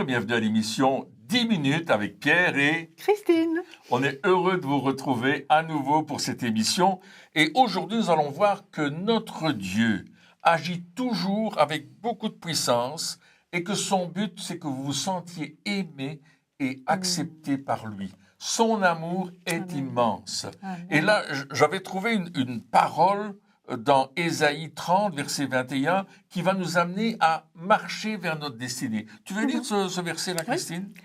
Bonjour et bienvenue à l'émission 10 minutes avec Pierre et Christine. On est heureux de vous retrouver à nouveau pour cette émission. Et aujourd'hui, nous allons voir que notre Dieu agit toujours avec beaucoup de puissance et que son but, c'est que vous vous sentiez aimé et accepté par lui. Son amour est immense. Amen. Et là, j'avais trouvé une parole dans Ésaïe 30, verset 21, qui va nous amener à marcher vers notre destinée. Tu veux lire ce verset-là, Christine? Oui.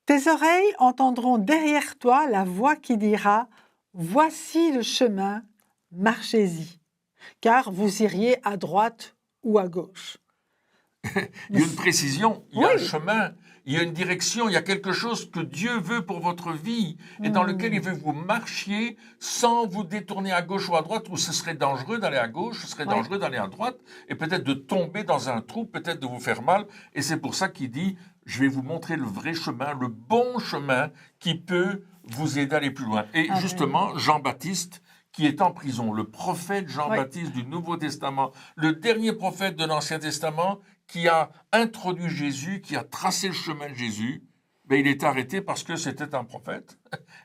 Tes oreilles entendront derrière toi la voix qui dira « Voici le chemin, marchez-y, car vous iriez à droite ou à gauche. » Il y a une précision, il y a Oui. un chemin, il y a une direction, il y a quelque chose que Dieu veut pour votre vie et dans lequel il veut que vous marchiez sans vous détourner à gauche ou à droite, où ce serait dangereux d'aller à gauche, ce serait dangereux d'aller à droite et peut-être de tomber dans un trou, peut-être de vous faire mal. Et c'est pour ça qu'il dit, je vais vous montrer le vrai chemin, le bon chemin qui peut vous aider à aller plus loin. Et justement, Jean-Baptiste, qui est en prison, le prophète Jean-Baptiste du Nouveau Testament, le dernier prophète de l'Ancien Testament, qui a introduit Jésus, qui a tracé le chemin de Jésus, ben, il est arrêté parce que c'était un prophète.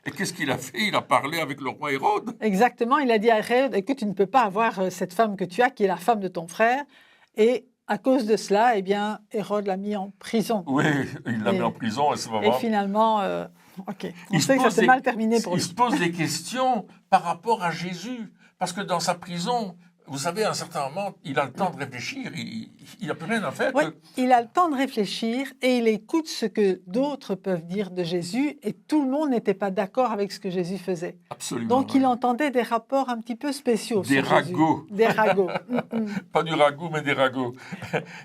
Et qu'est-ce qu'il a fait? Il a parlé avec le roi Hérode. Exactement, il a dit à Hérode, écoute, tu ne peux pas avoir cette femme que tu as, qui est la femme de ton frère, et à cause de cela, eh bien, Hérode l'a mis en prison. Oui, il l'a mis en prison, et c'est pas Et finalement, on sait que ça s'est mal terminé pour lui. Il se pose des questions par rapport à Jésus, parce que dans sa prison, vous savez, à un certain moment, il a le temps de réfléchir, il n'a plus rien à faire. Oui, il a le temps de réfléchir et il écoute ce que d'autres peuvent dire de Jésus et tout le monde n'était pas d'accord avec ce que Jésus faisait. Absolument. Donc il entendait des rapports un petit peu spéciaux. Des ragots. Des ragots. Pas du ragoût, mais des ragots.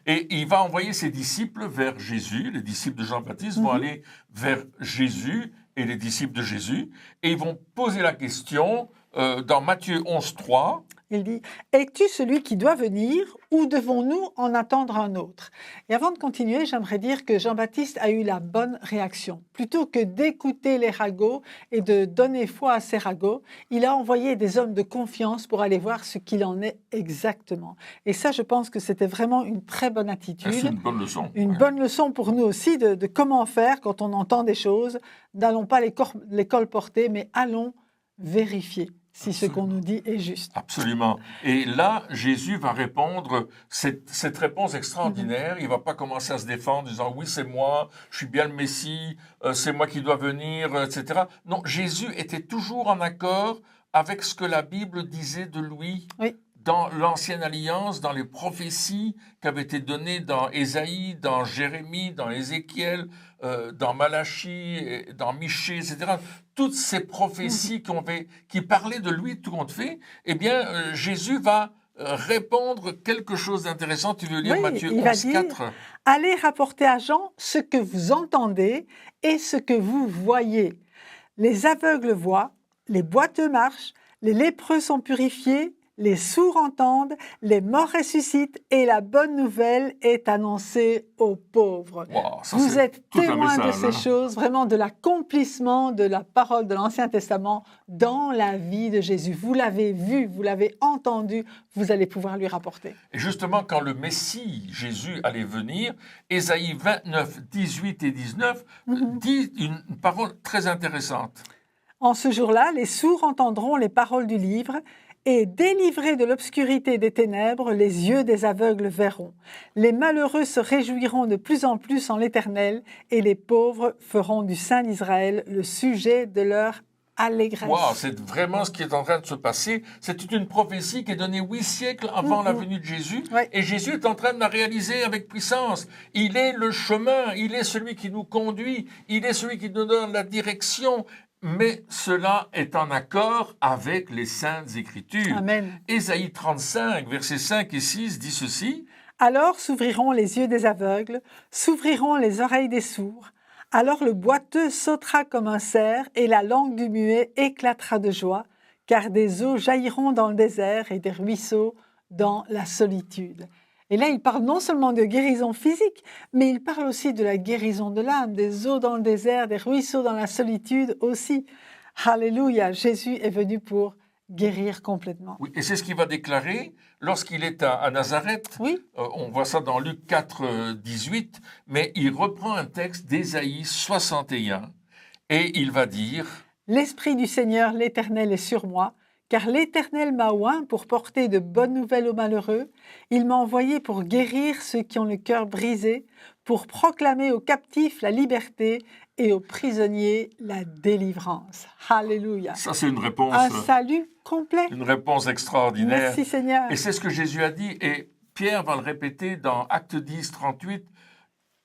Et il va envoyer ses disciples vers Jésus. Les disciples de Jean-Baptiste vont aller vers Jésus et les disciples de Jésus et ils vont poser la question dans Matthieu 11, 3. Il dit « Es-tu celui qui doit venir ou devons-nous en attendre un autre ?» Et avant de continuer, j'aimerais dire que Jean-Baptiste a eu la bonne réaction. Plutôt que d'écouter les ragots et de donner foi à ces ragots, il a envoyé des hommes de confiance pour aller voir ce qu'il en est exactement. Et ça, je pense que c'était vraiment une très bonne attitude. C'est une bonne leçon. Une bonne leçon pour nous aussi de comment faire quand on entend des choses. N'allons pas les colporter, mais allons vérifier si ce qu'on nous dit est juste. Absolument. Et là, Jésus va répondre cette réponse extraordinaire. Il ne va pas commencer à se défendre en disant « Oui, c'est moi, je suis bien le Messie, c'est moi qui dois venir, etc. » Non, Jésus était toujours en accord avec ce que la Bible disait de lui. Oui. Dans l'Ancienne Alliance, dans les prophéties qui avaient été données dans Ésaïe, dans Jérémie, dans Ézéchiel, dans Malachie, dans Michée, etc. Toutes ces prophéties qui parlaient de lui, tout compte fait, eh bien, Jésus va répondre quelque chose d'intéressant. Tu veux lire Matthieu 11, 4 ? Allez rapporter à Jean ce que vous entendez et ce que vous voyez. Les aveugles voient, les boiteux marchent, les lépreux sont purifiés, les sourds entendent, les morts ressuscitent et la bonne nouvelle est annoncée aux pauvres. Wow, vous êtes témoins de ces choses, vraiment de l'accomplissement de la parole de l'Ancien Testament dans la vie de Jésus. Vous l'avez vu, vous l'avez entendu, vous allez pouvoir lui rapporter. Et justement, quand le Messie, Jésus, allait venir, Ésaïe 29, 18 et 19 dit une parole très intéressante. En ce jour-là, les sourds entendront les paroles du livre et délivrés de l'obscurité des ténèbres, les yeux des aveugles verront. Les malheureux se réjouiront de plus en plus en l'Éternel et les pauvres feront du Saint d'Israël le sujet de leur allégresse. Wow, c'est vraiment ce qui est en train de se passer. C'est une prophétie qui est donnée 8 siècles avant la venue de Jésus. Ouais. Et Jésus est en train de la réaliser avec puissance. Il est le chemin, il est celui qui nous conduit, il est celui qui nous donne la direction. Mais cela est en accord avec les Saintes Écritures. Amen. Ésaïe 35, versets 5 et 6 dit ceci. « Alors s'ouvriront les yeux des aveugles, s'ouvriront les oreilles des sourds. Alors le boiteux sautera comme un cerf et la langue du muet éclatera de joie, car des eaux jailliront dans le désert et des ruisseaux dans la solitude. » Et là, il parle non seulement de guérison physique, mais il parle aussi de la guérison de l'âme, des eaux dans le désert, des ruisseaux dans la solitude aussi. Alléluia, Jésus est venu pour guérir complètement. Oui, et c'est ce qu'il va déclarer lorsqu'il est à Nazareth. Oui, On voit ça dans Luc 4, 18, mais il reprend un texte d'Ésaïe 61 et il va dire l'Esprit du Seigneur, l'Éternel, est sur moi, car l'Éternel m'a oint pour porter de bonnes nouvelles aux malheureux. Il m'a envoyé pour guérir ceux qui ont le cœur brisé, pour proclamer aux captifs la liberté et aux prisonniers la délivrance. Alléluia. ça, c'est Un salut complet. une réponse extraordinaire. Merci Seigneur. Et c'est ce que Jésus a dit, et Pierre va le répéter dans Actes 10, 38.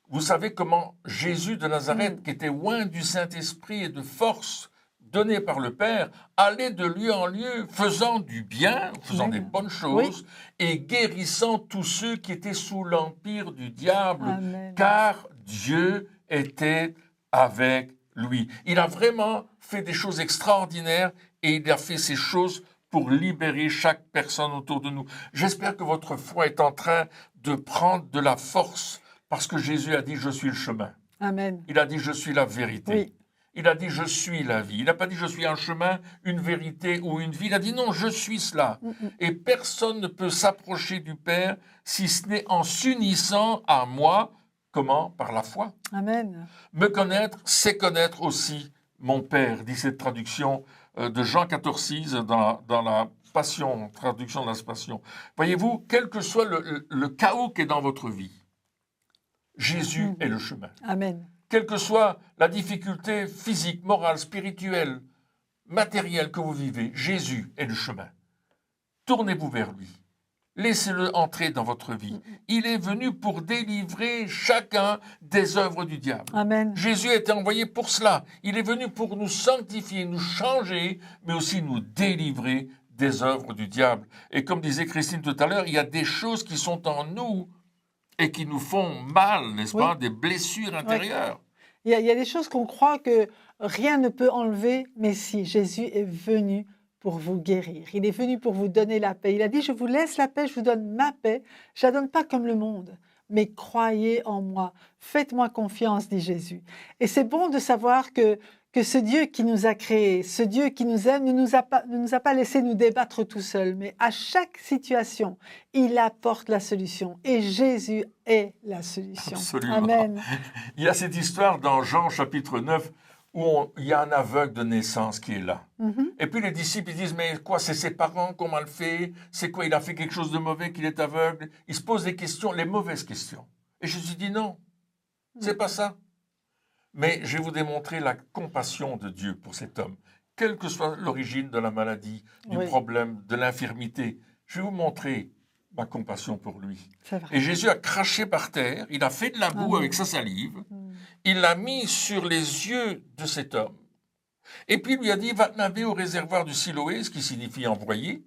Vous savez comment Jésus de Nazareth, qui était oint du Saint-Esprit et de force donnée par le Père, allait de lieu en lieu, faisant du bien, faisant des bonnes choses, et guérissant tous ceux qui étaient sous l'empire du diable, Amen. car Dieu était avec lui. Il a vraiment fait des choses extraordinaires et il a fait ces choses pour libérer chaque personne autour de nous. J'espère que votre foi est en train de prendre de la force parce que Jésus a dit « Je suis le chemin ». Amen. Il a dit « Je suis la vérité ». Oui. Il a dit « Je suis la vie ». Il n'a pas dit « Je suis un chemin, une vérité ou une vie ». Il a dit « Non, je suis cela ». Et personne ne peut s'approcher du Père si ce n'est en s'unissant à moi. Comment? Par la foi. Amen. Me connaître, c'est connaître aussi mon Père, dit cette traduction de Jean 14, 6 dans la Passion, traduction de la Passion. Voyez-vous, quel que soit le chaos qui est dans votre vie, Jésus est le chemin. Amen. Quelle que soit la difficulté physique, morale, spirituelle, matérielle que vous vivez, Jésus est le chemin. Tournez-vous vers lui. Laissez-le entrer dans votre vie. Il est venu pour délivrer chacun des œuvres du diable. Amen. Jésus a été envoyé pour cela. Il est venu pour nous sanctifier, nous changer, mais aussi nous délivrer des œuvres du diable. Et comme disait Christine tout à l'heure, il y a des choses qui sont en nous et qui nous font mal, n'est-ce pas? Des blessures intérieures. Il y a des choses qu'on croit que rien ne peut enlever, mais si, Jésus est venu pour vous guérir. Il est venu pour vous donner la paix. Il a dit, je vous laisse la paix, je vous donne ma paix. Je ne la donne pas comme le monde, mais croyez en moi. Faites-moi confiance, dit Jésus. Et c'est bon de savoir que ce Dieu qui nous a créés, ce Dieu qui nous aime, ne nous a pas laissé nous débattre tout seul, mais à chaque situation, il apporte la solution. Et Jésus est la solution. Absolument. Amen. Il y a cette histoire dans Jean chapitre 9 où il y a un aveugle de naissance qui est là. Et puis les disciples ils disent, mais quoi, c'est ses parents qu'on mal fait? C'est quoi, il a fait quelque chose de mauvais qu'il est aveugle? Ils se posent des questions, les mauvaises questions. Et Jésus dit non, c'est pas ça. Mais je vais vous démontrer la compassion de Dieu pour cet homme. Quelle que soit l'origine de la maladie, du problème, de l'infirmité, je vais vous montrer ma compassion pour lui. C'est vrai. Et Jésus a craché par terre, il a fait de la boue avec sa salive, il l'a mis sur les yeux de cet homme. Et puis il lui a dit, va te laver au réservoir du Siloé, ce qui signifie envoyer,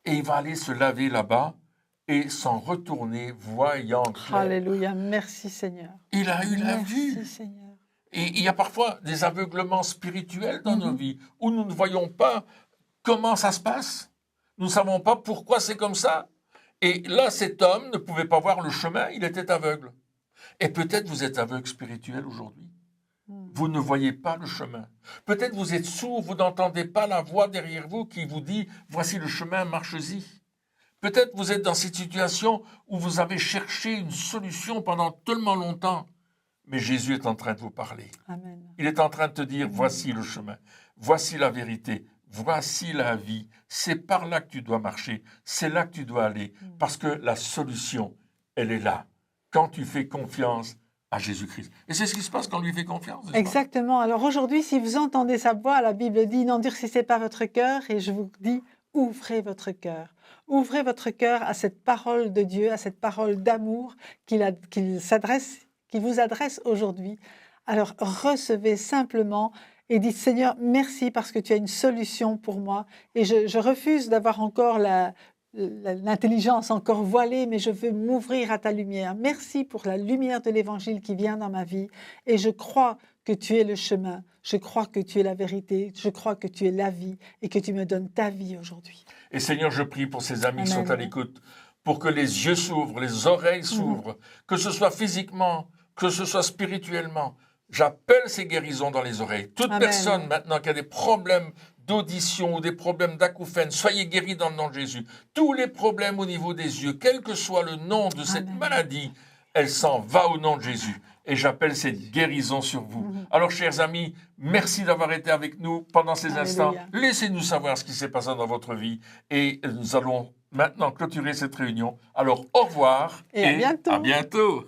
et il va aller se laver là-bas et s'en retourner voyant clair. Alléluia, merci Seigneur. Il a eu la vue. Merci Seigneur. Et il y a parfois des aveuglements spirituels dans nos vies où nous ne voyons pas comment ça se passe. Nous ne savons pas pourquoi c'est comme ça. Et là, cet homme ne pouvait pas voir le chemin, il était aveugle. Et peut-être vous êtes aveugle spirituel aujourd'hui. Vous ne voyez pas le chemin. Peut-être vous êtes sourd, vous n'entendez pas la voix derrière vous qui vous dit « Voici le chemin, marche-y ». Peut-être vous êtes dans cette situation où vous avez cherché une solution pendant tellement longtemps. Mais Jésus est en train de vous parler. Amen. Il est en train de te dire, voici le chemin, voici la vérité, voici la vie. C'est par là que tu dois marcher, c'est là que tu dois aller, parce que la solution, elle est là. Quand tu fais confiance à Jésus-Christ. Et c'est ce qui se passe quand on lui fait confiance. Exactement. Alors aujourd'hui, si vous entendez sa voix, la Bible dit, n'endurcissez pas votre cœur, et je vous dis, ouvrez votre cœur. Ouvrez votre cœur à cette parole de Dieu, à cette parole d'amour qu'il vous adresse aujourd'hui. Alors recevez simplement et dites Seigneur, merci parce que tu as une solution pour moi. Et je refuse d'avoir encore l'intelligence encore voilée, mais je veux m'ouvrir à ta lumière. Merci pour la lumière de l'Évangile qui vient dans ma vie. Et je crois que tu es le chemin, je crois que tu es la vérité, je crois que tu es la vie et que tu me donnes ta vie aujourd'hui. Et Seigneur, je prie pour ces amis qui sont à l'écoute, pour que les yeux s'ouvrent, les oreilles s'ouvrent, que ce soit physiquement, que ce soit spirituellement. J'appelle ces guérisons dans les oreilles. Toute personne maintenant qui a des problèmes d'audition ou des problèmes d'acouphènes, soyez guéris dans le nom de Jésus. Tous les problèmes au niveau des yeux, quel que soit le nom de cette maladie, elle s'en va au nom de Jésus. Et j'appelle cette guérison sur vous. Alors, chers amis, merci d'avoir été avec nous pendant ces instants. Laissez-nous savoir ce qui s'est passé dans votre vie. Et nous allons maintenant clôturer cette réunion. Alors, au revoir et à bientôt. À bientôt.